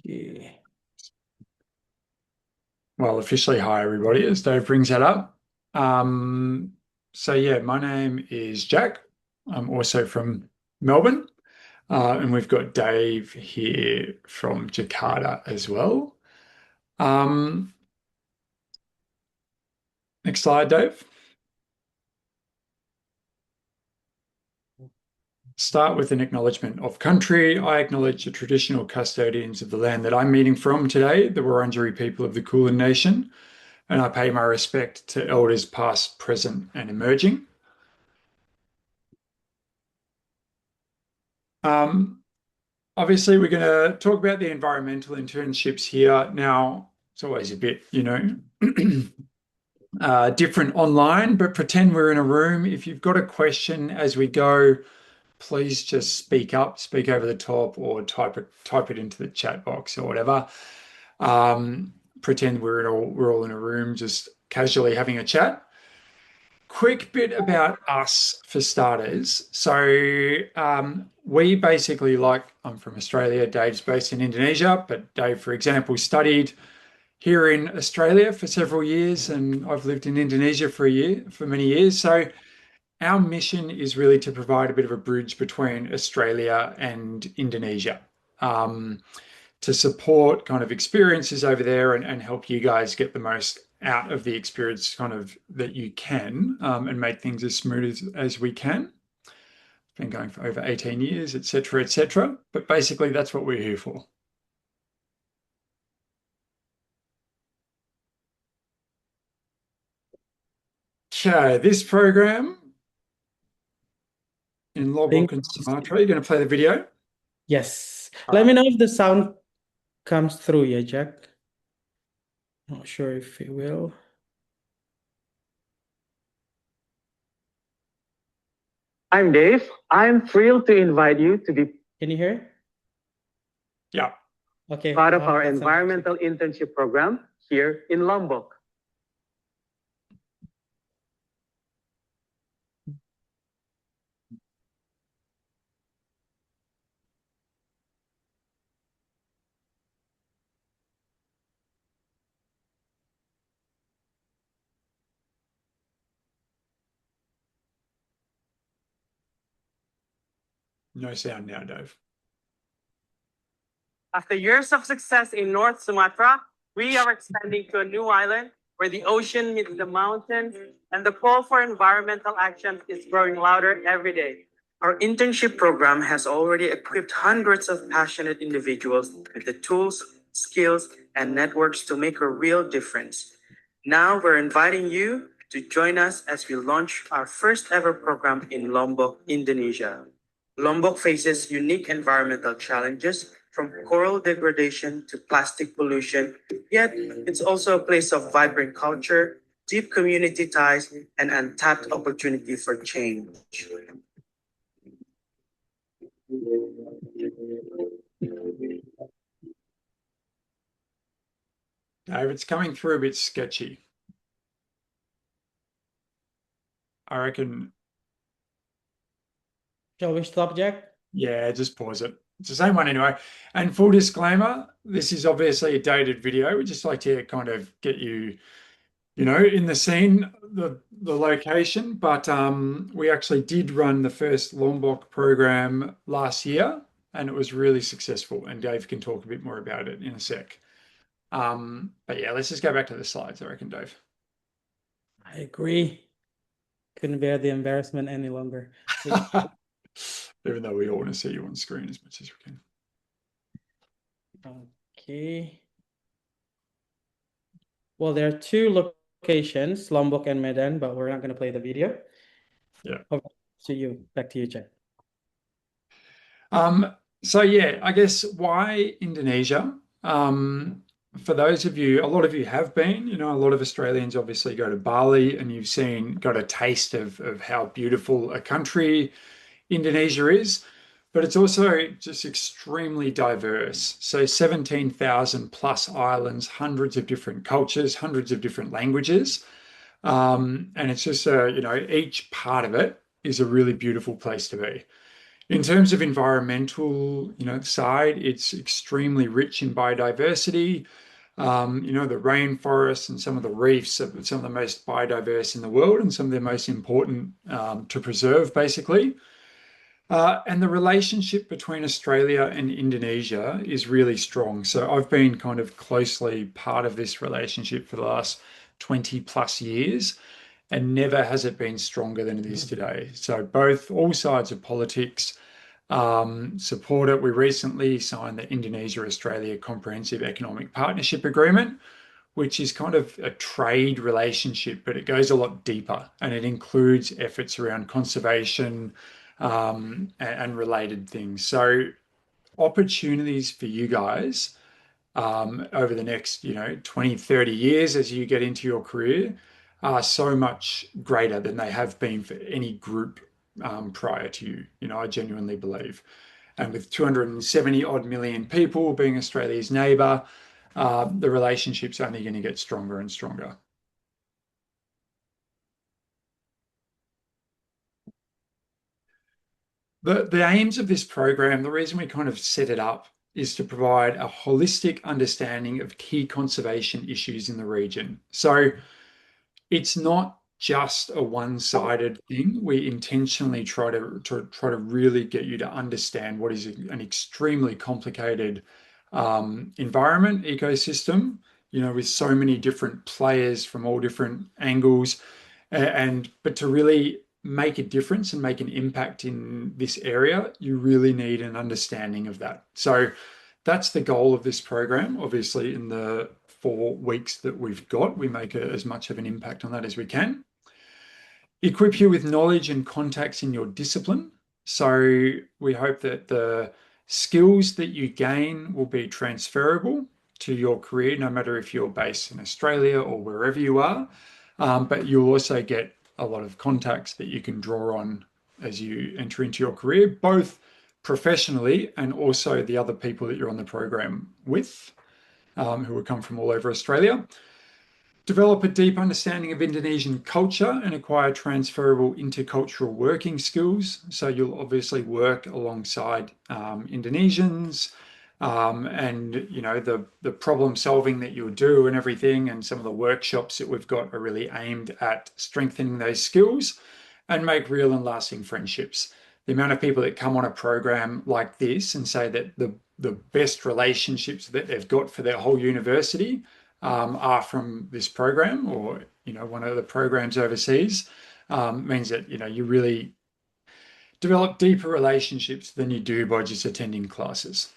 Yeah. Well, officially, hi everybody, as Dave brings that up. So yeah, my name is Jack. I'm also from Melbourne, and we've got Dave here from Jakarta as well. Um, Next slide, Dave. Start with an acknowledgement of country. I acknowledge the traditional custodians of the land that I'm meeting from today, the Wurundjeri people of the Kulin Nation, and I pay my respect to elders past, present, and emerging. Um, Obviously, we're going to talk about the environmental internships here. Now, it's always a bit, different online, but pretend we're in a room. If you've got a question as we go, please just speak up, speak over the top, or type it into the chat box or whatever. Pretend we're all in a room, just casually having a chat. Quick bit about us for starters. So, we basically, I'm from Australia, Dave's based in Indonesia, but Dave, for example, studied here in Australia for several years, and I've lived in Indonesia for many years. So, our mission is really to provide a bit of a bridge between Australia and Indonesia. Um, to support kind of experiences over there and help you guys get the most out of the experience kind of that you can and make things as smooth as we can. Been going for over 18 years, etc., etc. But basically, that's what we're here for. Okay, this program in Think Lombok and Sumatra, you're going to play the video. yes. All Let right. me know if the sound comes through, yeah, Jack. Not sure if it will. I'm Dave. I'm thrilled to invite you to be Can you hear? Yeah. Okay, part of our that's fantastic. environmental internship program here in Lombok. No sound now, Dave. After years of success in North Sumatra, we are expanding to a new island where the ocean meets the mountains and the call for environmental action is growing louder every day. Our internship program has already equipped hundreds of passionate individuals with the tools, skills, and networks to make a real difference. Now we're inviting you to join us as we launch our first ever program in Lombok, Indonesia. Lombok faces unique environmental challenges from coral degradation to plastic pollution, yet it's also a place of vibrant culture, deep community ties, and untapped opportunity for change. Dave, it's coming through a bit sketchy. I reckon, Shall we stop, Jack? yeah, just pause it. It's the same one anyway. And full disclaimer, this is obviously a dated video. We just like to kind of get you, in the scene, the location. But we actually did run the first Lombok program last year, and it was really successful. And Dave can talk a bit more about it in a sec. But yeah, let's just go back to the slides, I reckon, Dave. I agree. Couldn't bear the embarrassment any longer. Even though we all want to see you on screen as much as we can. Okay. Well, there are two locations, Lombok and Medan, but we're not going to play the video. Yeah. Over to you. Back to you, Jack. So yeah, I guess why Indonesia? For those of you, a lot of you have been, a lot of Australians obviously go to Bali and you've got a taste of how beautiful a country Indonesia is, but it's also just extremely diverse. So 17,000 plus islands, hundreds of different cultures, hundreds of different languages. And it's just, each part of it is a really beautiful place to be. In terms of environmental, side, it's extremely rich in biodiversity. The rainforests and some of the reefs are some of the most biodiverse in the world and some of the most important to preserve, basically. And the relationship between Australia and Indonesia is really strong. So I've been kind of closely part of this relationship for the last 20 plus years, and never has it been stronger than it is today. So all sides of politics support it. We recently signed the Indonesia-Australia Comprehensive Economic Partnership Agreement, which is kind of a trade relationship, but it goes a lot deeper and it includes efforts around conservation and related things. So opportunities for you guys over the next, 20, 30 years as you get into your career are so much greater than they have been for any group prior to you. I genuinely believe. And with 270 odd million people being Australia's neighbour, the relationship's only going to get stronger and stronger. The aims of this program, the reason we kind of set it up is to provide a holistic understanding of key conservation issues in the region. So it's not just a one-sided thing. We intentionally try to really get you to understand what is an extremely complicated environment, ecosystem, with so many different players from all different angles, but to really make a difference and make an impact in this area, you really need an understanding of that. So that's the goal of this program. Obviously, in the 4 weeks that we've got, we make as much of an impact on that as we can. Equip you with knowledge and contacts in your discipline. So we hope that the skills that you gain will be transferable to your career, no matter if you're based in Australia or wherever you are. But you'll also get a lot of contacts that you can draw on as you enter into your career, both professionally and also the other people that you're on the program with, who will come from all over Australia. Develop a deep understanding of Indonesian culture and acquire transferable intercultural working skills. So you'll obviously work alongside Indonesians, and the problem solving that you'll do and everything, and some of the workshops that we've got are really aimed at strengthening those skills and make real and lasting friendships. The amount of people that come on a program like this and say that the best relationships that they've got for their whole university are from this program or one of the programs overseas, means that you really develop deeper relationships than you do by just attending classes.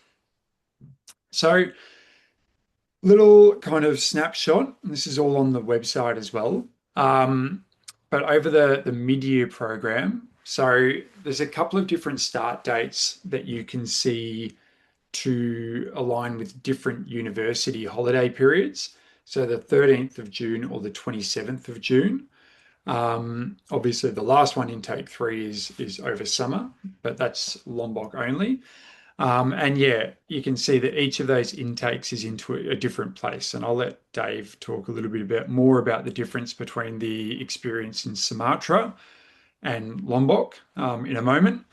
So, little kind of snapshot, and this is all on the website as well. But over the mid-year program, so there's a couple of different start dates that you can see to align with different university holiday periods. So the 13th of June or the 27th of June. Obviously, the last one, intake 3, is over summer, but that's Lombok only. And yeah, you can see that each of those intakes is into a different place. And I'll let Dave talk a little bit more about the difference between the experience in Sumatra and Lombok in a moment.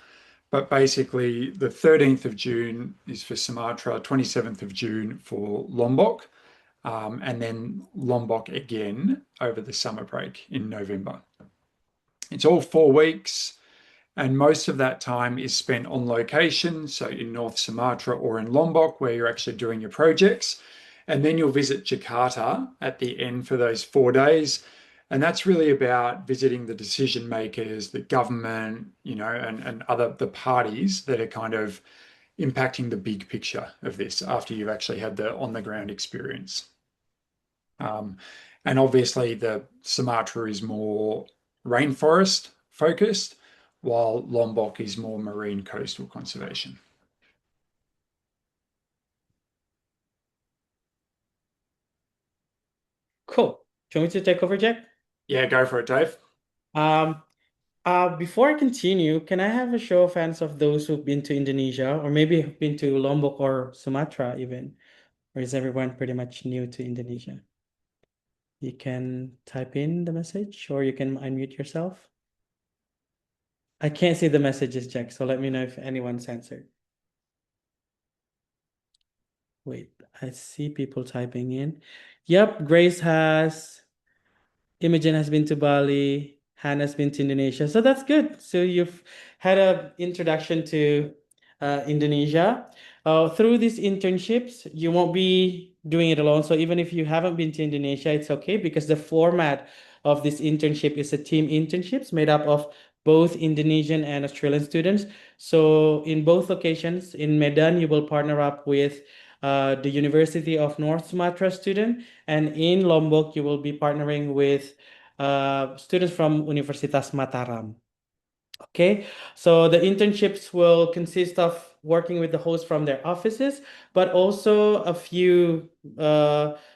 But basically, the 13th of June is for Sumatra, 27th of June for Lombok, and then Lombok again over the summer break in November. It's all 4 weeks, and most of that time is spent on location, so in North Sumatra or in Lombok, where you're actually doing your projects. And then you'll visit Jakarta at the end for those 4 days. And that's really about visiting the decision makers, the government, and the parties that are kind of impacting the big picture of this after you've actually had the on the ground experience. And obviously, the Sumatra is more rainforest focused, while Lombok is more marine coastal conservation. Cool. Do you want me to take over, Jack? Yeah, go for it, Dave. Um, Before I continue, can I have a show of hands of those who've been to Indonesia or maybe have been to Lombok or Sumatra even? Or is everyone pretty much new to Indonesia? You can type in the message or you can unmute yourself. I can't see the messages, Jack, so let me know if anyone's answered. Wait, I see people typing in. Yep, Grace has. Imogen has been to Bali, Hannah's been to Indonesia. So that's good. So you've had an introduction to Indonesia. Through these internships, you won't be doing it alone. So even if you haven't been to Indonesia, it's okay because the format of this internship is a team internships made up of both Indonesian and Australian students. So in both locations, in Medan, you will partner up with the University of North Sumatra student, and in Lombok, you will be partnering with students from Universitas Mataram. Okay, so the internships will consist of working with the host from their offices, but also a few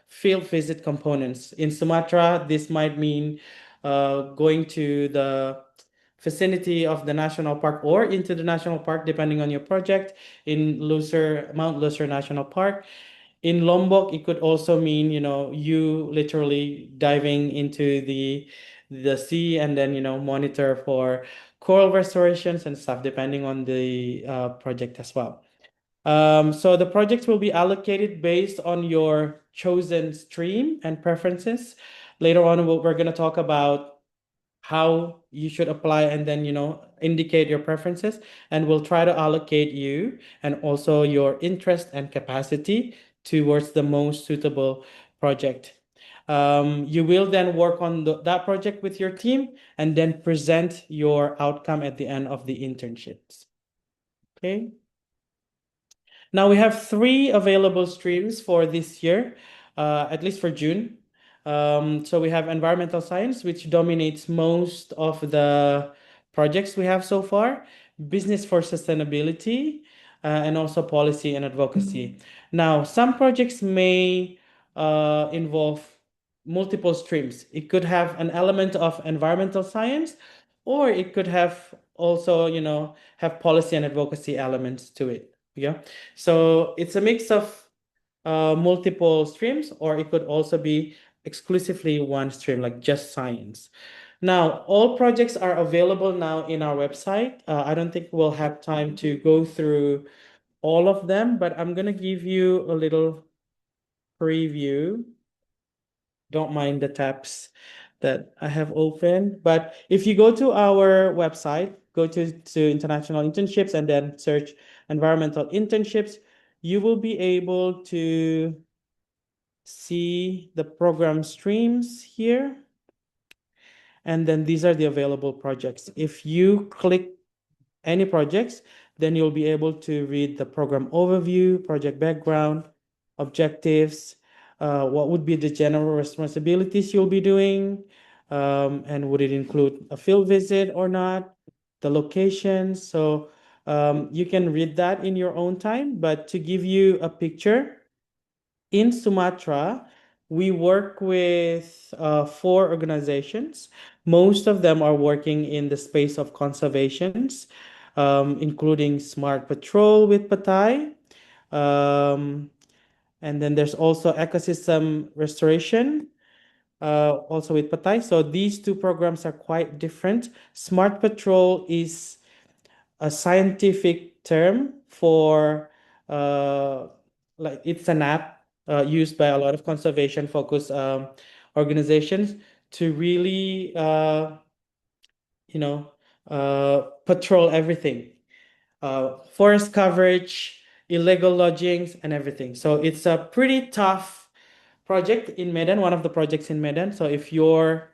field visit components. In Sumatra, this might mean going to the vicinity of the national park or into the national park, depending on your project. In Mount Lucer National Park. In Lombok, it could also mean, you literally diving into the sea and then, monitor for coral restorations and stuff, depending on the project as well. So the projects will be allocated based on your chosen stream and preferences. Later on, we're going to talk about how you should apply and then indicate your preferences, and we'll try to allocate you and also your interest and capacity towards the most suitable project. You will then work on that project with your team and then present your outcome at the end of the internships. Okay. Now we have three available streams for this year, at least for June. So we have environmental science, which dominates most of the projects we have so far, business for sustainability, and also policy and advocacy. Now, some projects may involve multiple streams. It could have an element of environmental science, or it could have also, have policy and advocacy elements to it. Yeah. So it's a mix of multiple streams, or it could also be exclusively one stream, like just science. Now, all projects are available now in our website. I don't think we'll have time to go through all of them, but I'm going to give you a little preview. Don't mind the tabs that I have open. But if you go to our website, go to international internships and then search environmental internships, you will be able to see the program streams here. And then these are the available projects. If you click any projects, then you'll be able to read the program overview, project background, objectives, what would be the general responsibilities you'll be doing, and would it include a field visit or not, the locations. So you can read that in your own time, but to give you a picture, in Sumatra, we work with four organizations. Most of them are working in the space of conservations, including Smart Patrol with Patai. Um, and then there's also ecosystem restoration, also with Patai. So these two programs are quite different. Smart Patrol is a scientific term for like it's an app used by a lot of conservation focused organizations to really you know patrol everything, forest coverage, illegal lodgings, and everything. So it's a pretty tough project in Medan, one of the projects in Medan. So if you're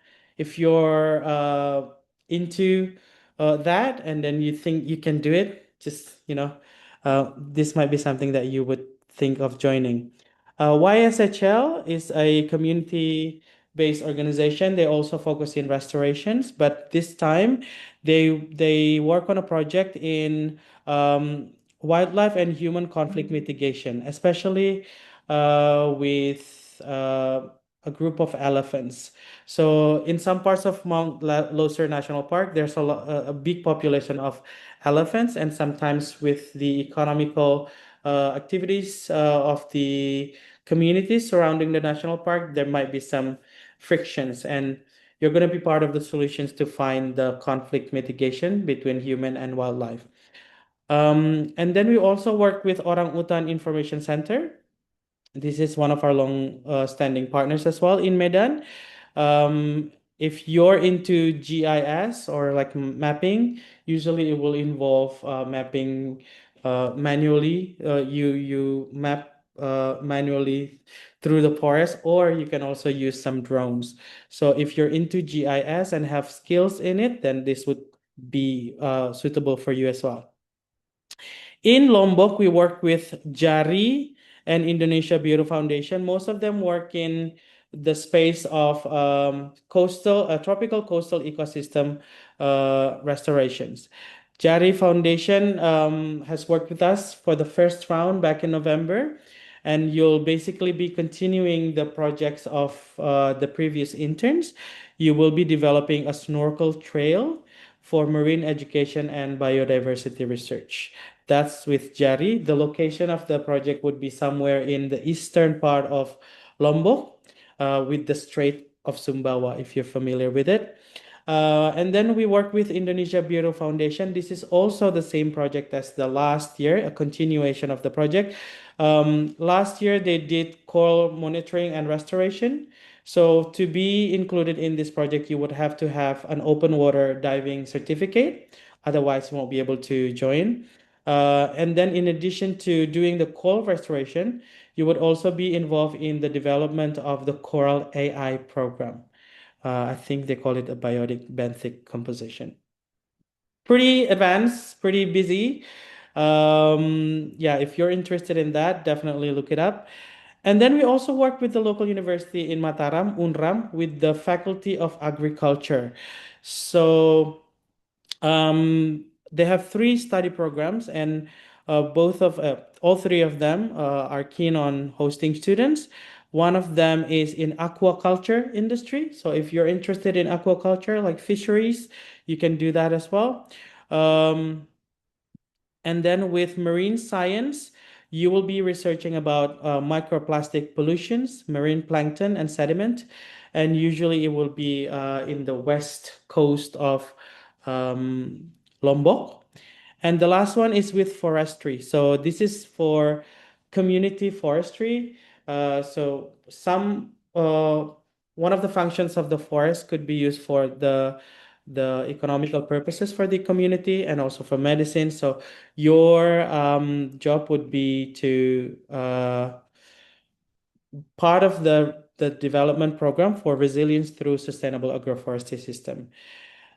into that and then you think you can do it, just this might be something that you would think of joining. YSHL is a community-based organization. They also focus in restorations, but this time they work on a project in wildlife and human conflict mitigation, especially with a group of elephants. So in some parts of Mount Loser National Park, there's a big population of elephants, and sometimes with the economical activities of the communities surrounding the national park, there might be some frictions. And you're going to be part of the solutions to find the conflict mitigation between human and wildlife. And then we also work with Orang Utan Information Center. This is one of our long standing partners as well in Medan. Um, if you're into GIS or like mapping, usually it will involve mapping manually. You map manually through the forest, or you can also use some drones. So if you're into GIS and have skills in it, then this would be suitable for you as well. In Lombok, we work with JARI and Indonesia Bureau Foundation. Most of them work in the space of tropical coastal ecosystem restorations. JARI Foundation has worked with us for the first round back in November, and you'll basically be continuing the projects of the previous interns. You will be developing a snorkel trail for marine education and biodiversity research. That's with Jari. The location of the project would be somewhere in the eastern part of Lombok, with the Strait of Sumbawa, if you're familiar with it. And then we work with Indonesia Bureau Foundation. This is also the same project as the last year, a continuation of the project. Last year, they did coral monitoring and restoration. So to be included in this project, you would have to have an open water diving certificate. Otherwise, you won't be able to join. And then in addition to doing the coral restoration, you would also be involved in the development of the coral AI program. I think they call it a biotic benthic composition. Pretty advanced, pretty busy. Yeah, if you're interested in that, definitely look it up. And then we also work with the local university in Mataram, UNRAM, with the Faculty of Agriculture. So they have three study programs, and all three of them are keen on hosting students. One of them is in aquaculture industry. So if you're interested in aquaculture, like fisheries, you can do that as well. Um, and then with marine science, you will be researching about microplastic pollutions, marine plankton, and sediment. And usually it will be in the west coast of Lombok. And the last one is with forestry. So this is for community forestry. So one of the functions of the forest could be used for the economical purposes for the community and also for medicine. So your job would be to part of the development program for resilience through sustainable agroforestry system.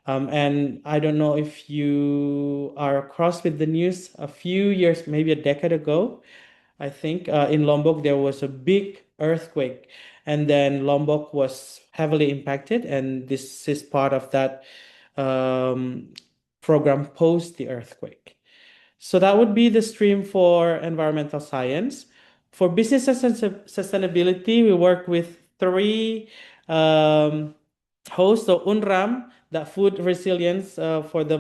And I don't know if you are across with the news a few years, maybe a decade ago, I think in Lombok there was a big earthquake, and then Lombok was heavily impacted, and this is part of that um, program post the earthquake. So that would be the stream for environmental science. For business sustainability, we work with three um, hosts. So UNRAM, that food resilience for the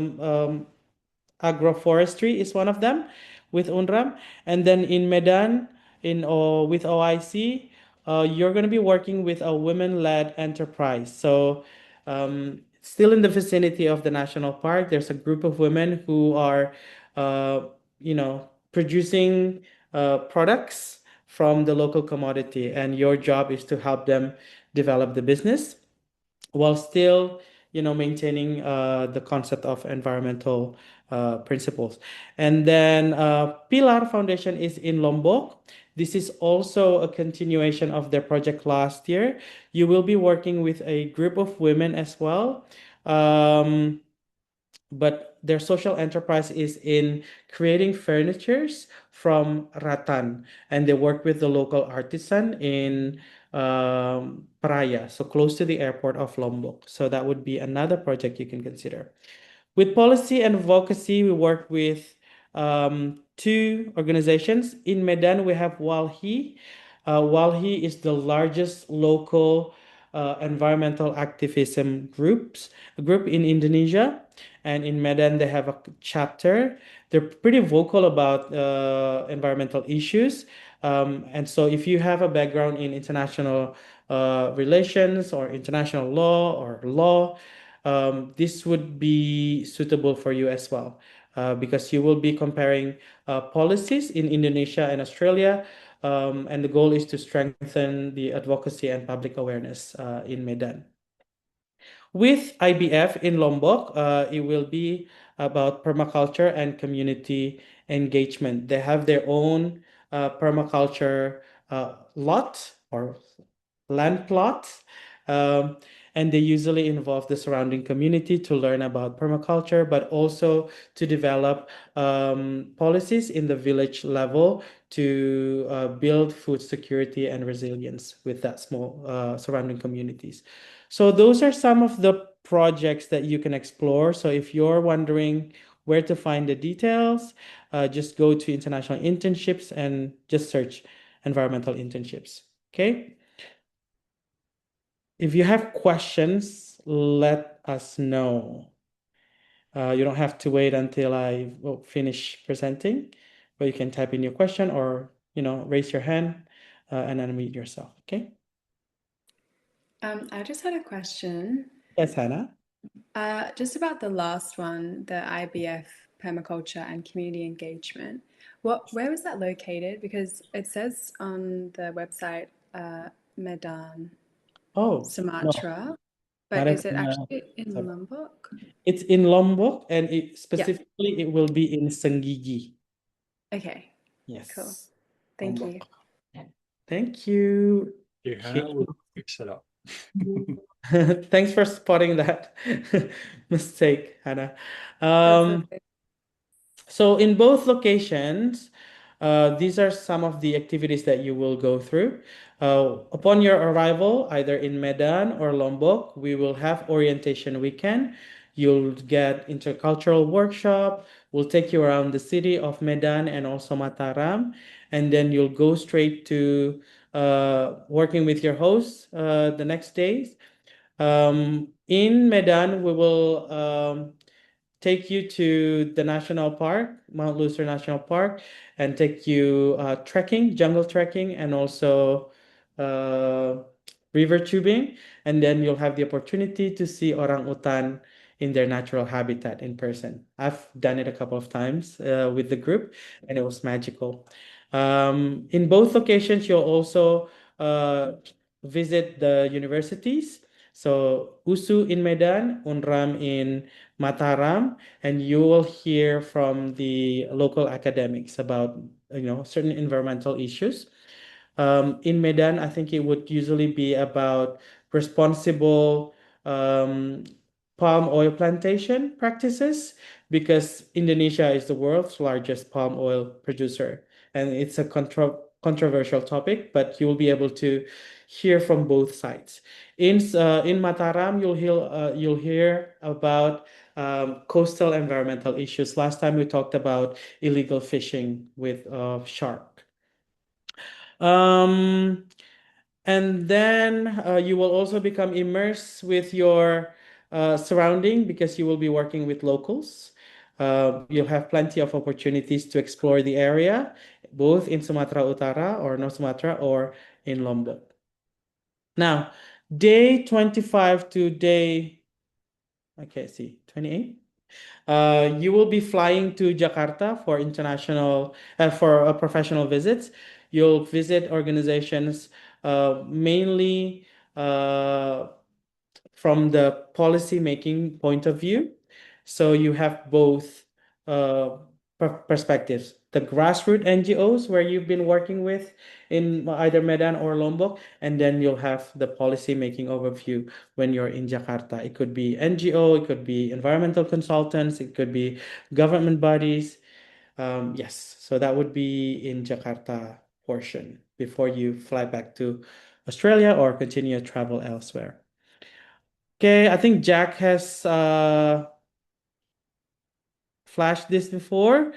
agroforestry is one of them with UNRAM. And then in Medan, with OIC, you're going to be working with a women-led enterprise. So still in the vicinity of the national park, there's a group of women who are, producing products from the local commodity, and your job is to help them develop the business while still maintaining the concept of environmental principles. And then Pilar Foundation is in Lombok. This is also a continuation of their project last year. You will be working with a group of women as well. But their social enterprise is in creating furnitures from rattan, and they work with the local artisan in Praia, so close to the airport of Lombok. So that would be another project you can consider. With policy and advocacy, we work with two organizations. In Medan, we have Walhi. Walhi is the largest local environmental activism group in Indonesia. and in Medan they have a chapter. They're pretty vocal about environmental issues. And so if you have a background in international relations or international law or law, this would be suitable for you as well, because you will be comparing policies in Indonesia and Australia, and the goal is to strengthen the advocacy and public awareness in Medan. With IBF in Lombok, it will be about permaculture and community engagement. They have their own permaculture lot or land plots. Um, and they usually involve the surrounding community to learn about permaculture, but also to develop policies in the village level to build food security and resilience with that small surrounding communities. So those are some of the projects that you can explore. So if you're wondering where to find the details, just go to international internships and just search environmental internships. Okay. If you have questions, let us know. You don't have to wait until I will finish presenting, but you can type in your question or, raise your hand and unmute yourself. Okay. I just had a question. Yes, Hannah. Just about the last one, the IBF permaculture and community engagement. Where was that located? Because it says on the website Medan, Oh, no, Sumatra, but not is it in, actually in sorry. Lombok? It's in Lombok, and Yeah. specifically it will be in Senggigi. Okay, Yes. cool. Thank you. Lombok. Thank you. You, Hannah, we'll fix it up. Thanks for spotting that mistake, Hannah. That's okay. So in both locations, these are some of the activities that you will go through. Upon your arrival, either in Medan or Lombok, we will have orientation weekend. You'll get intercultural workshop. We'll take you around the city of Medan and also Mataram, and then you'll go straight to working with your host the next days. In Medan, we will take you to the national park, Mount Lucer National Park, and take you trekking, jungle trekking, and also uh, river tubing. And then you'll have the opportunity to see orangutan in their natural habitat in person. I've done it a couple of times with the group, and it was magical. In both locations, you'll also visit the universities. So USU in Medan, UNRAM in Mataram, and you will hear from the local academics about certain environmental issues. In Medan, I think it would usually be about responsible um, palm oil plantation practices, because Indonesia is the world's largest palm oil producer, and it's a controversial topic, but you will be able to hear from both sides. In Mataram, you'll hear about coastal environmental issues. Last time we talked about illegal fishing with shark. Um, and then you will also become immersed with your surrounding, because you will be working with locals. You'll have plenty of opportunities to explore the area, both in Sumatra Utara or North Sumatra or in Lombok. Now, day 25 to day, okay, see, 28. You will be flying to Jakarta for professional visits. You'll visit organizations mainly from the policy making point of view. So you have both perspectives. The grassroots NGOs where you've been working with in either Medan or Lombok, and then you'll have the policy making overview when you're in Jakarta. It could be NGO, it could be environmental consultants, it could be government bodies. Yes, so that would be in Jakarta portion before you fly back to Australia or continue travel elsewhere. Okay, I think Jack has flashed this before.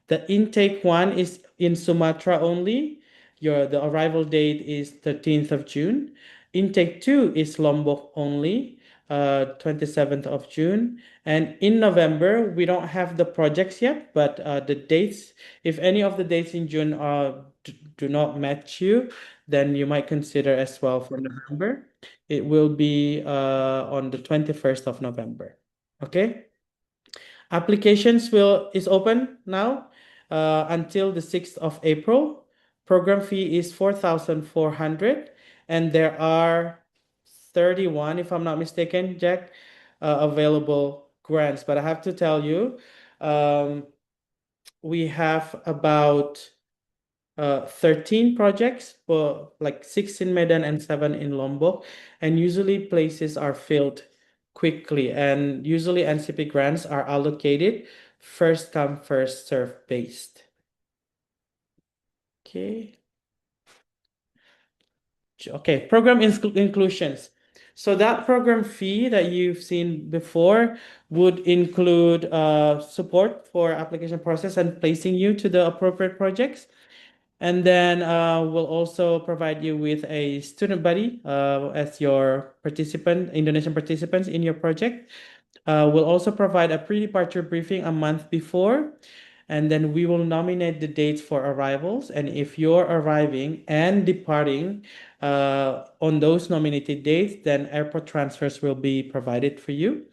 The intake one is in Sumatra only. The arrival date is 13th of June. Intake two is Lombok only. 27th of June. And in November, we don't have the projects yet, but the dates, if any of the dates in June do not match you, then you might consider as well for November. It will be on the 21st of November. Okay. Applications is open now until the 6th of April. Program fee is 4,400, and there are 31, if I'm not mistaken, Jack, available grants. But I have to tell you, um, we have about 13 projects, for like 6 in Medan and 7 in Lombok, and usually places are filled quickly, and usually NCP grants are allocated first come, first serve based. Okay. Okay, program inclusions. So that program fee that you've seen before would include support for application process and placing you to the appropriate projects. And then we'll also provide you with a student buddy as your participant, Indonesian participants in your project. We'll also provide a pre-departure briefing a month before, and then we will nominate the dates for arrivals. And if you're arriving and departing on those nominated dates, then airport transfers will be provided for you.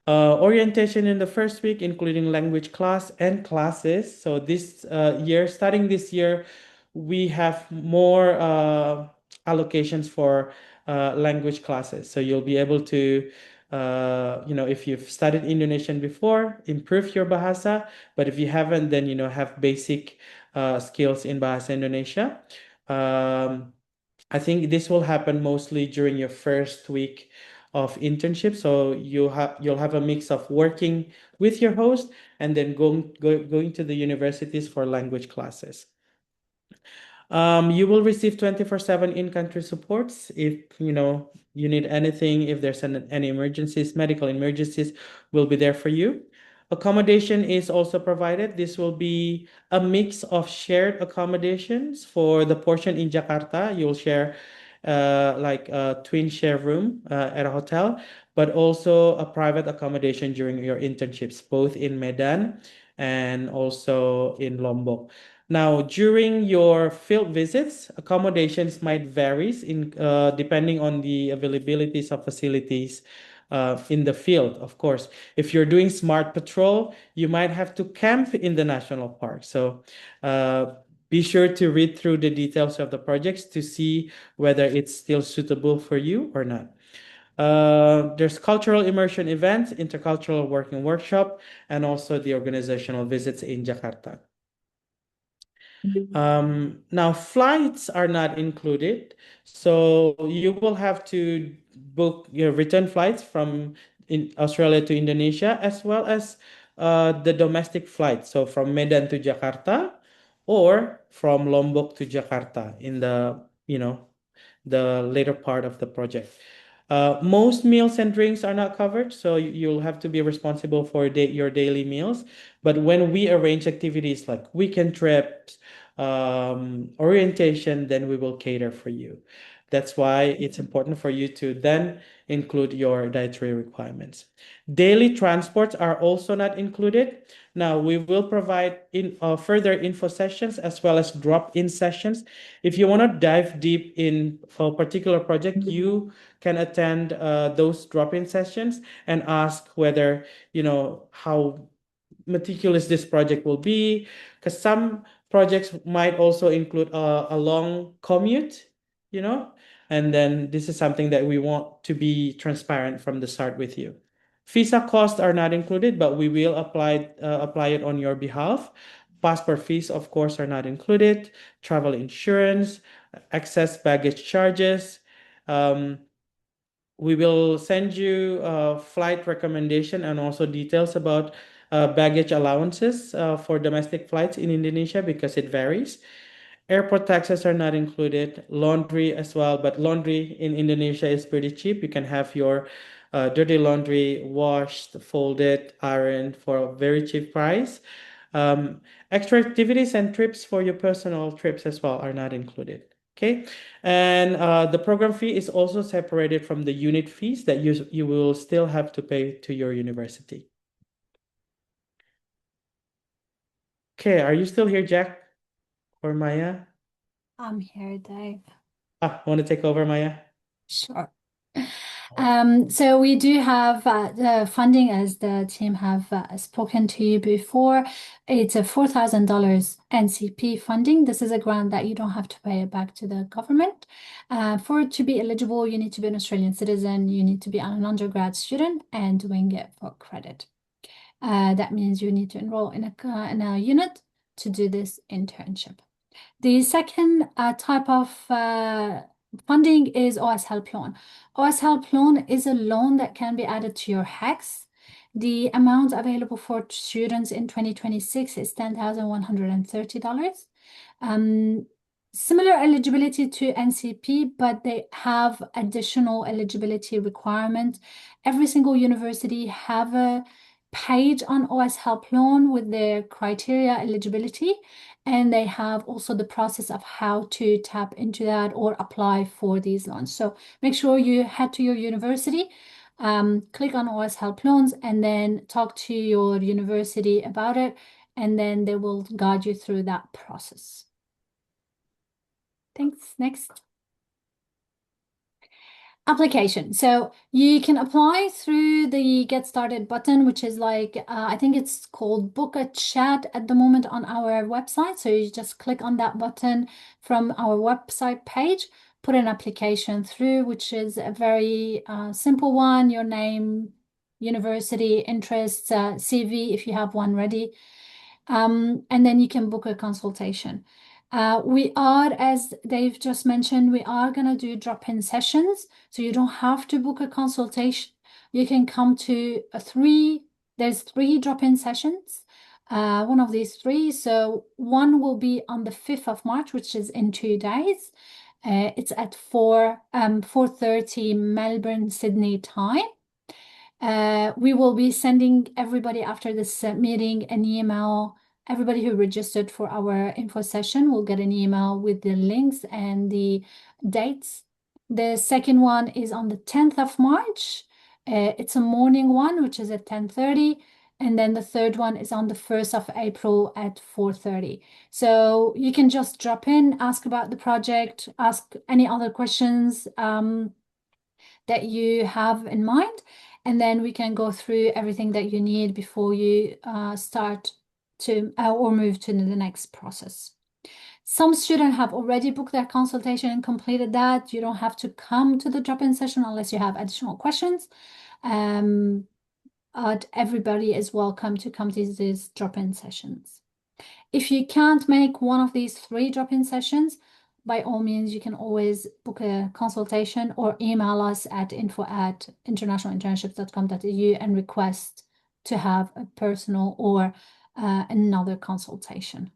Orientation in the first week, including language class and classes. So this year, starting this year, we have more allocations for language classes. So you'll be able to, if you've studied Indonesian before, improve your bahasa. But if you haven't, then, have basic skills in Bahasa Indonesia. I think this will happen mostly during your first week of internship. So you'll have a mix of working with your host and then going to the universities for language classes. You will receive 24/7 in-country supports if you need anything. If there's any emergencies, medical emergencies, will be there for you. Accommodation is also provided. This will be a mix of shared accommodations. For the portion in Jakarta, you'll share like a twin share room at a hotel, but also a private accommodation during your internships, both in Medan and also in Lombok. Now, during your field visits, accommodations might varies depending on the availabilities of facilities in the field, of course. If you're doing smart patrol, you might have to camp in the national park. So be sure to read through the details of the projects to see whether it's still suitable for you or not. There's cultural immersion events, intercultural working workshop, and also the organizational visits in Jakarta. Now flights are not included, so you will have to book your return flights from Australia to Indonesia, as well as the domestic flight. So from Medan to Jakarta, or from Lombok to Jakarta in the later part of the project. Most meals and drinks are not covered, so you'll have to be responsible for your daily meals. But when we arrange activities like weekend trips, orientation, then we will cater for you. That's why it's important for you to then include your dietary requirements. Daily transports are also not included. Now, we will provide further info sessions as well as drop-in sessions. If you want to dive deep in a particular project, you can attend those drop-in sessions and ask whether, how meticulous this project will be, because some projects might also include a long commute, and then this is something that we want to be transparent from the start with you. Visa costs are not included, but we will apply it on your behalf. Passport fees, of course, are not included. Travel insurance, excess baggage charges. We will send you a flight recommendation and also details about baggage allowances for domestic flights in Indonesia, because it varies. Airport taxes are not included. Laundry as well, but laundry in Indonesia is pretty cheap. You can have your dirty laundry washed, folded, ironed for a very cheap price. Extra activities and trips for your personal trips as well are not included. Okay, and the program fee is also separated from the unit fees that you will still have to pay to your university. Okay, are you still here, Jack or Maya? I'm here, Dave. Want to take over, Maya? Sure. So we do have the funding, as the team have spoken to you before. It's a $4,000 NCP funding. This is a grant that you don't have to pay it back to the government. For it to be eligible, you need to be an Australian citizen, you need to be an undergrad student and doing it for credit. That means you need to enroll in a unit to do this internship. The second type of funding is OS Help Loan. OS Help Loan is a loan that can be added to your HECS. The amount available for students in 2026 is $10,130. Similar eligibility to NCP, but they have additional eligibility requirement. Every single university have a page on OS Help Loan with their criteria eligibility, and they have also the process of how to tap into that or apply for these loans. So make sure you head to your university, click on OS Help Loans, and then talk to your university about it, and then they will guide you through that process. Thanks. Next. Application. So you can apply through the Get Started button, which is like, I think it's called Book a Chat at the moment on our website. So you just click on that button from our website page, put an application through, which is a very simple one, your name, university, interests, CV, if you have one ready. And then you can book a consultation. We are, as Dave just mentioned, we are going to do drop-in sessions. So you don't have to book a consultation. You can come to there's three drop-in sessions. One of these three. So one will be on the 5th of March, which is in 2 days. It's at 4:30 Melbourne, Sydney time. We will be sending everybody after this meeting an email. Everybody who registered for our info session will get an email with the links and the dates. The second one is on the 10th of March. It's a morning one, which is at 10:30. And then the third one is on the 1st of April at 4:30. So you can just drop in, ask about the project, ask any other questions that you have in mind, and then we can go through everything that you need before you start to or move to the next process. Some students have already booked their consultation and completed that. You don't have to come to the drop-in session unless you have additional questions. But everybody is welcome to come to these drop-in sessions. If you can't make one of these 3 drop-in sessions, by all means, you can always book a consultation or email us at info@internationalinternships.com.au and request to have a personal or another consultation.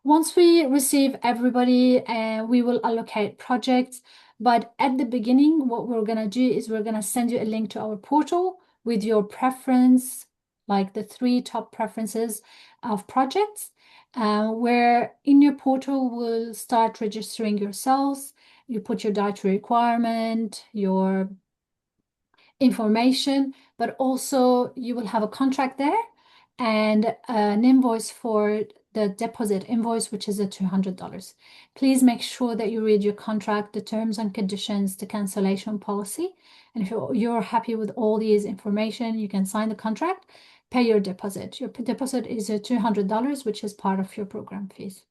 Once we receive everybody, we will allocate projects. But at the beginning, what we're going to do is we're going to send you a link to our portal with your preference, like the 3 top preferences of projects. Where in your portal will start registering yourselves. You put your dietary requirement, your information, but also you will have a contract there and an invoice for the deposit invoice, which is at $200. Please make sure that you read your contract, the terms and conditions, the cancellation policy. And if you're happy with all these information, you can sign the contract, pay your deposit. Your deposit is $200, which is part of your program fees.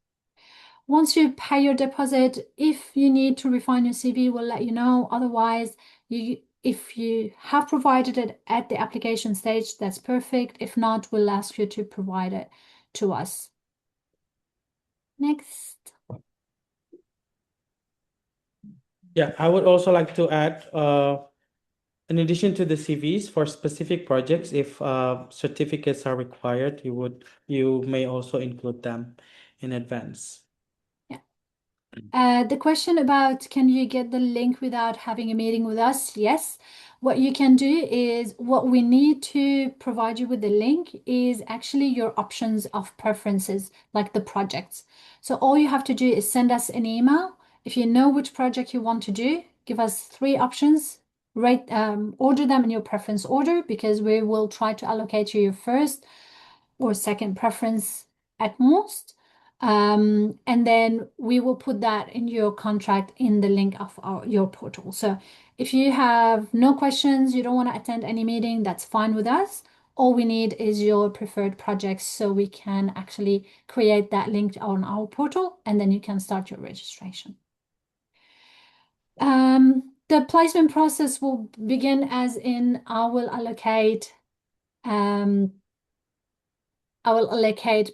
Once you pay your deposit, if you need to refine your CV, we'll let you know. Otherwise, if you have provided it at the application stage, that's perfect. If not, we'll ask you to provide it to us. Next. Yeah, I would also like to add, in addition to the CVs for specific projects, if certificates are required, you may also include them in advance. The question about can you get the link without having a meeting with us? Yes. What you can do is what we need to provide you with the link is actually your options of preferences, like the projects. So all you have to do is send us an email If you know which project you want to do, give us 3 options. Order them in your preference order, because we will try to allocate you your first or second preference at most. And then we will put that in your contract in the link of your portal. So if you have no questions, you don't want to attend any meeting, that's fine with us. All we need is your preferred projects so we can actually create that link on our portal, and then you can start your registration. The placement process will begin as in I will allocate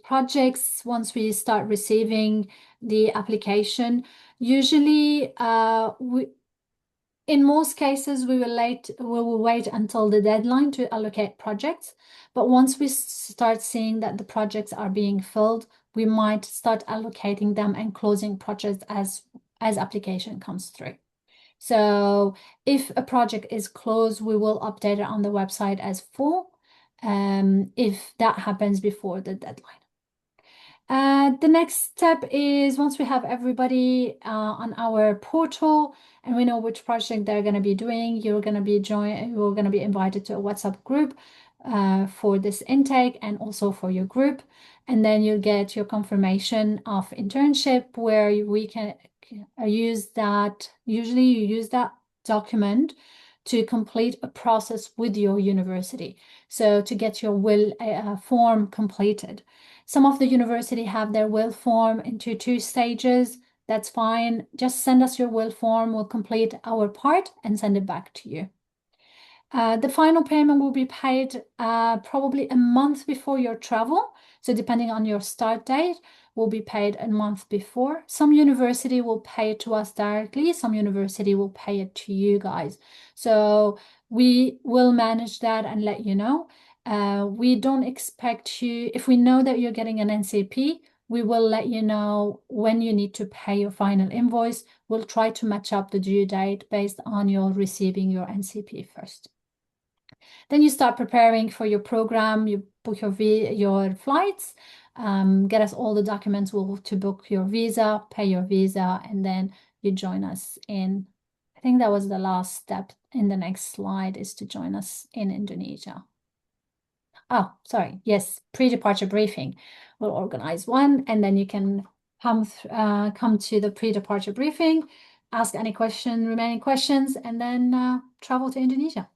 projects once we start receiving the application. Usually, in most cases, we will wait until the deadline to allocate projects. But once we start seeing that the projects are being filled, we might start allocating them and closing projects as application comes through. So if a project is closed, we will update it on the website as full, if that happens before the deadline. The next step is, once we have everybody on our portal and we know which project they're going to be doing, you're going to be invited to a WhatsApp group for this intake and also for your group. And then you'll get your confirmation of internship, where we can use that. Usually you use that document to complete a process with your university. So to get your will form completed. Some of the university have their will form into 2 stages. That's fine. Just send us your will form. We'll complete our part and send it back to you. The final payment will be paid probably a month before your travel. So depending on your start date, will be paid a month before. Some university will pay it to us directly. Some university will pay it to you guys. So we will manage that and let you know. We don't expect you, if we know that you're getting an NCP, we will let you know when you need to pay your final invoice. We'll try to match up the due date based on your receiving your NCP first. Then you start preparing for your program. You book your flights, get us all the documents to book your visa, pay your visa, and then you join us in, I think that was the last step in the next slide, is to join us in Indonesia. Oh, sorry. Yes, pre-departure briefing. We'll organize one, and then you can come to the pre-departure briefing, ask any remaining questions, and then travel to Indonesia.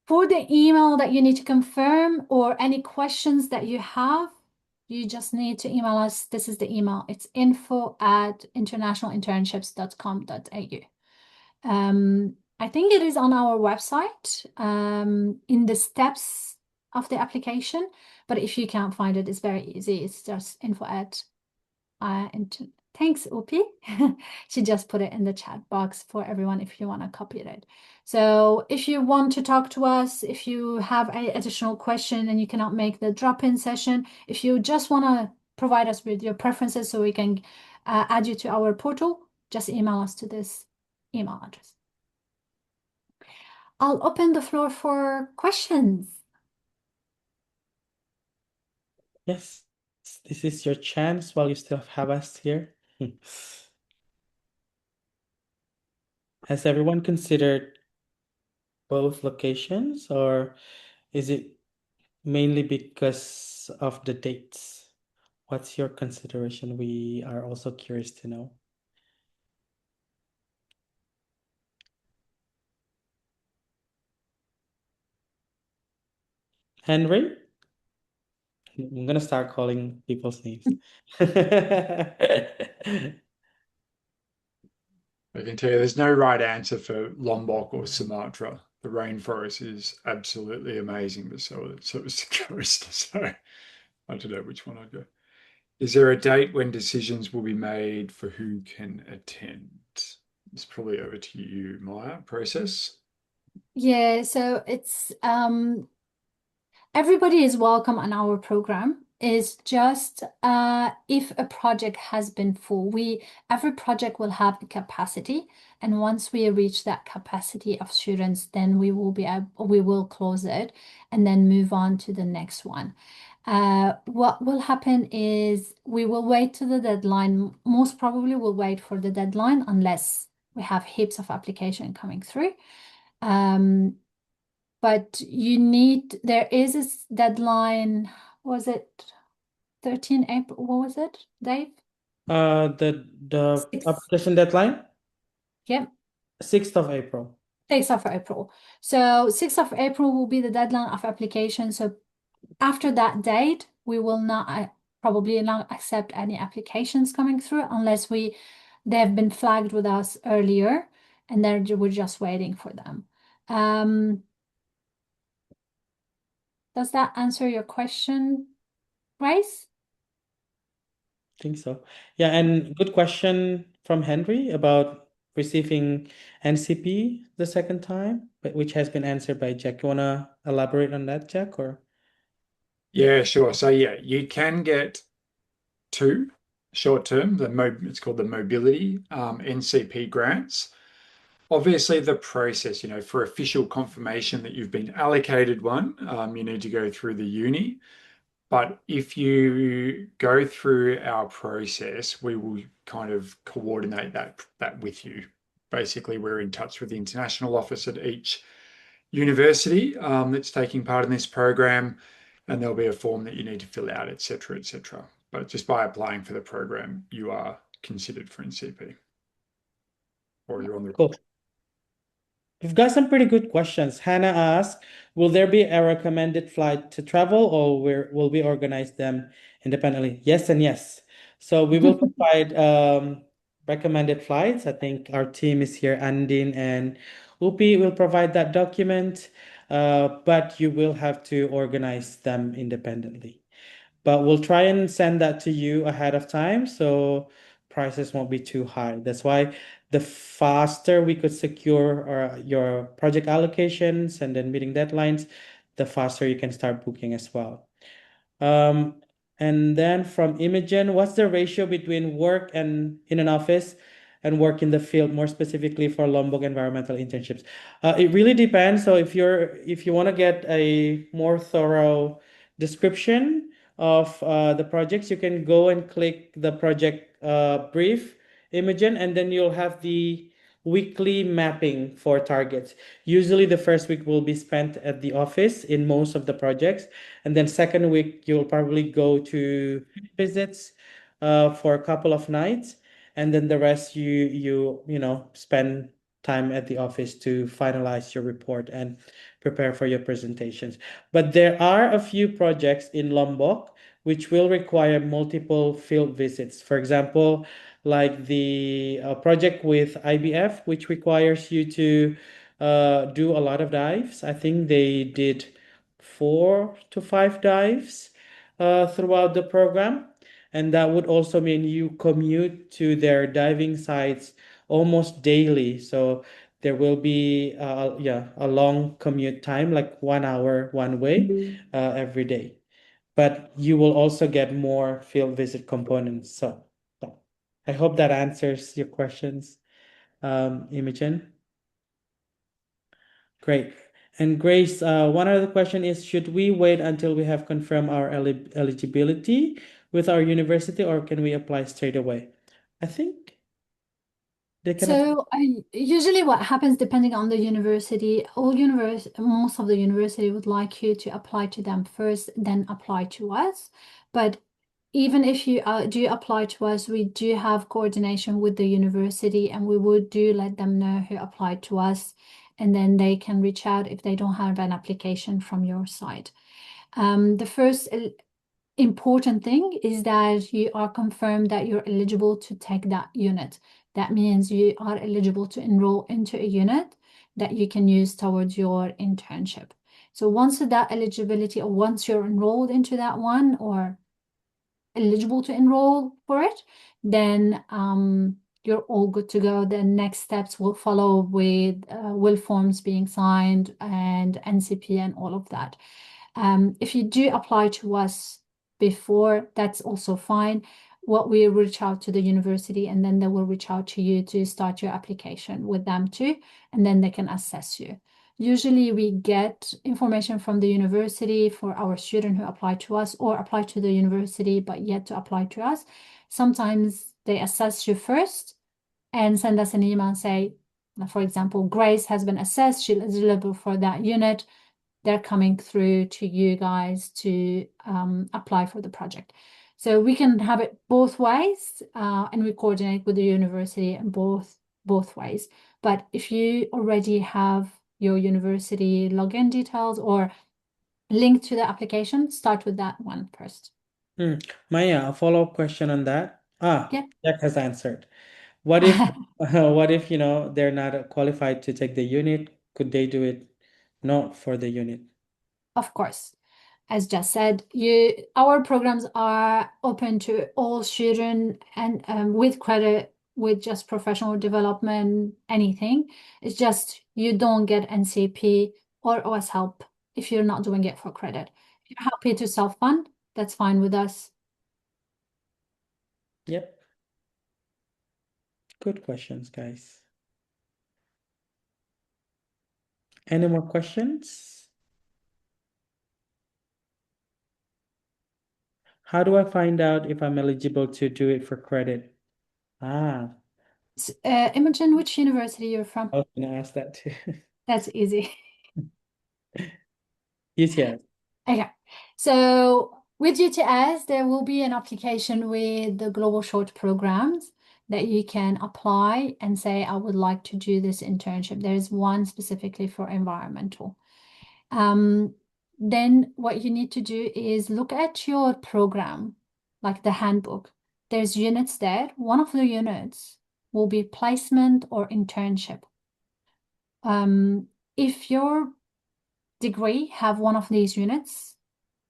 For the email that you need to confirm or any questions that you have, you just need to email us. This is the email. It's info@internationalinternships.com.au. I think it is on our website in the steps of the application, but if you can't find it, it's very easy. It's just info at thanks, Upi. She just put it in the chat box for everyone if you want to copy it. So if you want to talk to us, if you have any additional question and you cannot make the drop-in session, if you just want to provide us with your preferences so we can add you to our portal, just email us to this email address. I'll open the floor for questions. Yes, this is your chance while you still have us here. Has everyone considered both locations, or is it mainly because of the dates? What's your consideration? We are also curious to know. Henry? I'm gonna start calling people's names. I can tell you there's no right answer for Lombok or Sumatra. The rainforest is absolutely amazing, but so is the coast. So I don't know which one I'd go. Is there a date when decisions will be made for who can attend? It's probably over to you, Maya. Process. Yeah, so it's everybody is welcome on our program. It's just if a project has been full, every project will have a capacity, and once we reach that capacity of students, then we will close it and then move on to the next one. What will happen is we will wait to the deadline. Most probably we'll wait for the deadline unless we have heaps of application coming through. But there is a deadline, was it 13 April? What was it, Dave? The Six. application deadline, Yep. 6th of April. 6th of April. So 6th of April will be the deadline of application. So after that date, we will not probably not accept any applications coming through unless they've been flagged with us earlier, and then we're just waiting for them. Does that answer your question, Grace? Think so. Yeah, and good question from Henry about receiving NCP the second time, which has been answered by Jack. You wanna elaborate on that, Jack, or? Yeah, sure. So yeah, you can get two short term, it's called the mobility NCP grants. Obviously, the process, for official confirmation that you've been allocated one, you need to go through the uni. But if you go through our process, we will kind of coordinate that with you. Basically, we're in touch with the international office at each university that's taking part in this program, and there'll be a form that you need to fill out, etc., etc. But just by applying for the program, you are considered for NCP, or you're on the. Cool. We've got some pretty good questions. Hannah asked, will there be a recommended flight to travel, or will we organize them independently? Yes and yes. So we will provide recommended flights. I think our team is here, Andin and Upi will provide that document, but you will have to organize them independently. But we'll try and send that to you ahead of time so prices won't be too high. That's why the faster we could secure your project allocations and then meeting deadlines, the faster you can start booking as well. And then from Imogen, what's the ratio between work and in an office and work in the field, more specifically for Lombok environmental internships? It really depends. So if you want to get a more thorough description of the projects, you can go and click the project brief, Imogen, and then you'll have the weekly mapping for targets. Usually the first week will be spent at the office in most of the projects, and then second week you'll probably go to visits for a couple of nights, and then the rest you spend time at the office to finalize your report and prepare for your presentations. But there are a few projects in Lombok which will require multiple field visits. For example, like the project with IBF, which requires you to do a lot of dives. I think they did 4 to 5 dives throughout the program. And that would also mean you commute to their diving sites almost daily. So there will be a long commute time, like 1 hour one way every day. But you will also get more field visit components. So I hope that answers your questions, Imogen. Great. And Grace, one other question is, should we wait until we have confirmed our eligibility with our university, or can we apply straight away? I think they can apply. So usually what happens depending on the university, most of the university would like you to apply to them first, then apply to us. But even if you do apply to us, we do have coordination with the university, and we would do let them know who applied to us, and then they can reach out if they don't have an application from your side. The first important thing is that you are confirmed that you're eligible to take that unit. That means you are eligible to enroll into a unit that you can use towards your internship. So once that eligibility, or once you're enrolled into that one or eligible to enroll for it, then you're all good to go. The next steps will follow with will forms being signed and NCP and all of that. If you do apply to us before, that's also fine. What we reach out to the university, and then they will reach out to you to start your application with them too, and then they can assess you. Usually we get information from the university for our student who apply to us or apply to the university but yet to apply to us. Sometimes they assess you first and send us an email and say, for example, Grace has been assessed, she's eligible for that unit. They're coming through to you guys to apply for the project. So we can have it both ways, and we coordinate with the university in both ways. But if you already have your university login details or link to the application, start with that one first. Maya, a follow-up question on that. Yeah. Jack has answered. What if what if they're not qualified to take the unit? Could they do it not for the unit? Of course. As just said, our programs are open to all students and with credit, with just professional development, anything. It's just you don't get NCP or OS help if you're not doing it for credit. If you're happy to self-fund, that's fine with us. Yep. Good questions, guys. Any more questions? How do I find out if I'm eligible to do it for credit? Imogen, which university you're from? I was gonna ask that too. That's easy. UTS. Okay, so with UTS, there will be an application with the Global Short programs that you can apply and say, I would like to do this internship. There's one specifically for environmental. Then what you need to do is look at your program, like the handbook. There's units there. One of the units will be placement or internship. If your degree have one of these units,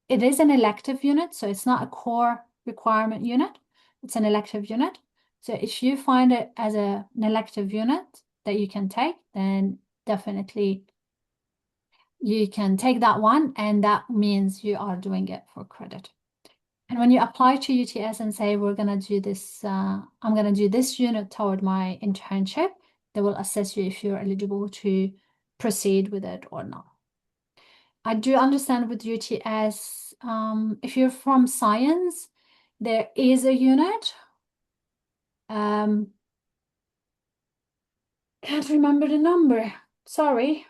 it is an elective unit, so it's not a core requirement unit. It's an elective unit. So if you find it as an elective unit that you can take, then definitely you can take that one, and that means you are doing it for credit. And when you apply to UTS and say, we're going to do this, I'm going to do this unit toward my internship, they will assess you if you're eligible to proceed with it or not. I do understand with UTS, if you're from science, there is a unit. Can't remember the number. Sorry.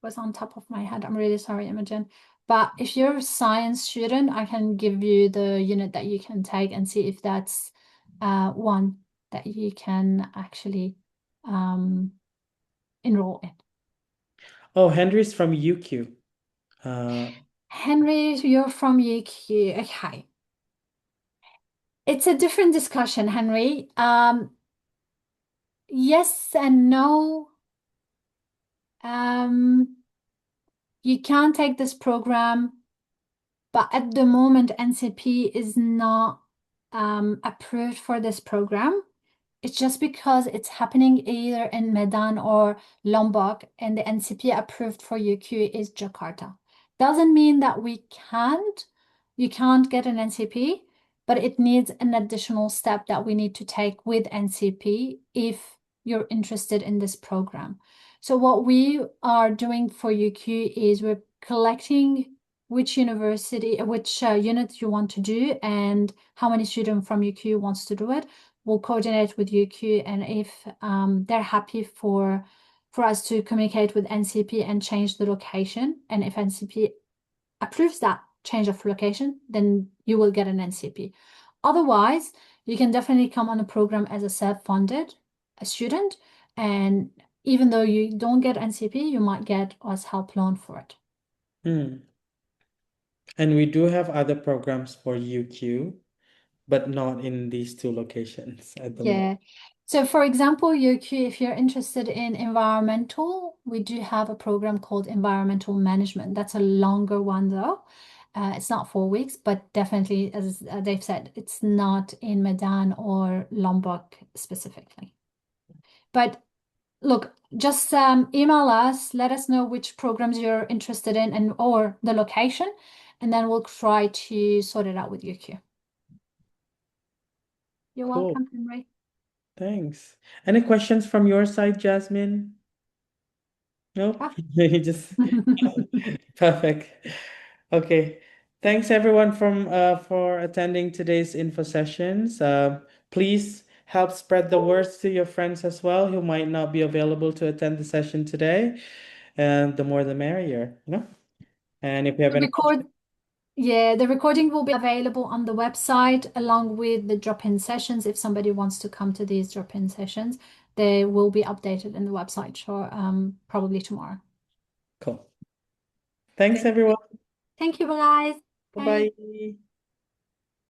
Was on top of my head. I'm really sorry, Imogen. But if you're a science student, I can give you the unit that you can take and see if that's one that you can actually enroll in. Oh, Henry's from UQ. Henry, you're from UQ. Okay. It's a different discussion, Henry. Yes and no. You can take this program, but at the moment, NCP is not approved for this program. It's just because it's happening either in Medan or Lombok, and the NCP approved for UQ is Jakarta. Doesn't mean that you can't get an NCP, but it needs an additional step that we need to take with NCP if you're interested in this program. So what we are doing for UQ is we're collecting which university, which unit you want to do and how many students from UQ wants to do it. We'll coordinate with UQ, and if they're happy for us to communicate with NCP and change the location, and if NCP approves that change of location, then you will get an NCP. Otherwise, you can definitely come on the program as a self-funded student, and even though you don't get NCP, you might get us help loan for it. And we do have other programs for UQ, but not in these two locations at the moment. So for example, UQ, if you're interested in environmental, we do have a program called environmental management. That's a longer one though. It's not 4 weeks, but definitely, as they've said, it's not in Medan or Lombok specifically. But look, just email us, let us know which programs you're interested in and or the location, and then we'll try to sort it out with UQ. You're Cool. welcome, Henry. Thanks. Any questions from your side, Jasmine? Nope. Ah. You just perfect. Okay. Thanks everyone for attending today's info sessions. Please help spread the words to your friends as well who might not be available to attend the session today. And the more the merrier, you know? And if you have any questions, The recording will be available on the website along with the drop-in sessions. If somebody wants to come to these drop-in sessions, they will be updated in the website for probably tomorrow. cool. Thanks everyone. Thank you, guys. Bye. Bye-bye.